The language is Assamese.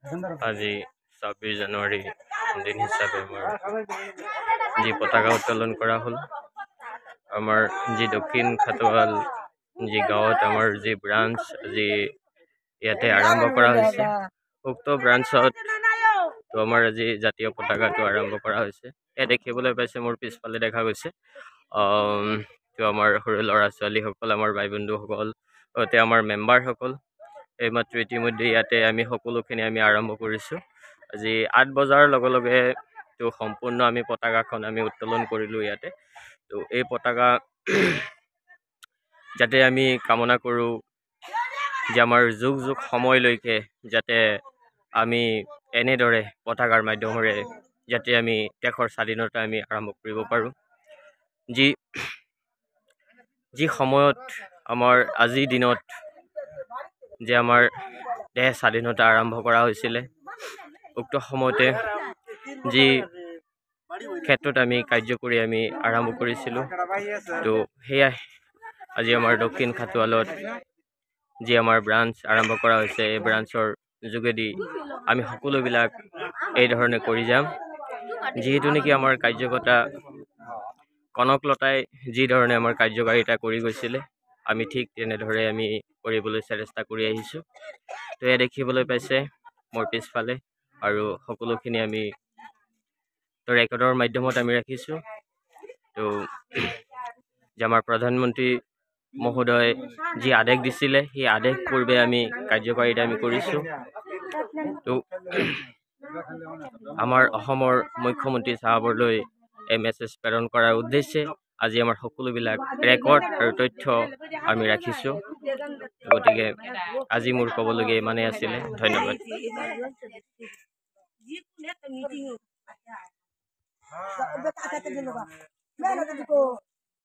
আজি 26 জানুৱাৰী দিন হিচাপে আমাৰ যি পতাকা উত্তোলন কৰা হ'ল আমাৰ যি দক্ষিণ খাটোৱাল যি গাঁৱত আমাৰ যি ব্ৰাঞ্চ যি ইয়াতে আৰম্ভ কৰা হৈছে উক্ত ব্ৰাঞ্চত তো আমাৰ আজি জাতীয় পতাকাটো আৰম্ভ কৰা হৈছে এয়া দেখিবলৈ পাইছে মোৰ পিছফালে দেখা গৈছে তো আমাৰ সৰু ল'ৰা ছোৱালীসকল আমাৰ ভাই বন্ধুসকল লগতে আমাৰ মেম্বাৰসকল এইমাত্ৰ ইতিমধ্যে ইয়াতে আমি সকলোখিনি আমি আৰম্ভ কৰিছোঁ আজি 8 বজাৰ লগে লগে তো সম্পূৰ্ণ আমি পতাকাখন আমি উত্তোলন কৰিলোঁ ইয়াতে তো এই পতাকা যাতে আমি কামনা কৰোঁ যে আমাৰ যুগ যুগ সময়লৈকে যাতে আমি এনেদৰে পতাকাৰ মাধ্যমেৰে যাতে আমি দেশৰ স্বাধীনতা আমি আৰম্ভ কৰিব পাৰোঁ যি সময়ত আমাৰ আজিৰ দিনত যে আমাৰ দেশ স্বাধীনতা আৰম্ভ কৰা হৈছিলে উক্ত সময়তে যি ক্ষেত্ৰত আমি কাৰ্য কৰি আমি আৰম্ভ কৰিছিলোঁ তো সেয়াই আজি আমাৰ দক্ষিণ খাটোৱালত যি আমাৰ ব্ৰাঞ্চ আৰম্ভ কৰা হৈছে এই ব্ৰাঞ্চৰ যোগেদি আমি সকলোবিলাক এই ধৰণে কৰি যাম যিহেতু নেকি আমাৰ কাৰ্যকৰ্তা কনকলতাই যি ধৰণে আমাৰ কাৰ্যকাৰিতা কৰি গৈছিলে আমি ঠিক তেনেদৰে আমি কৰিবলৈ চেষ্টা কৰি আহিছোঁ তো এয়া দেখিবলৈ পাইছে মোৰ পিছফালে আৰু সকলোখিনি আমি তো ৰেকৰ্ডৰ মাধ্যমত আমি ৰাখিছোঁ তো যে আমাৰ প্ৰধানমন্ত্ৰী মহোদয় যি আদেশ দিছিলে সেই আদেশ পূৰ্বে আমি কাৰ্যকাৰিতা আমি কৰিছোঁ তো আমাৰ অসমৰ মুখ্যমন্ত্ৰী চাহাবৰলৈ এই মেছেজ প্ৰেৰণ কৰাৰ উদ্দেশ্যে আজি আমাৰ সকলোবিলাক ৰেকৰ্ড আৰু তথ্য আমি ৰাখিছোঁ গতিকে আজি মোৰ ক'বলগীয়া ইমানেই আছিলে ধন্যবাদ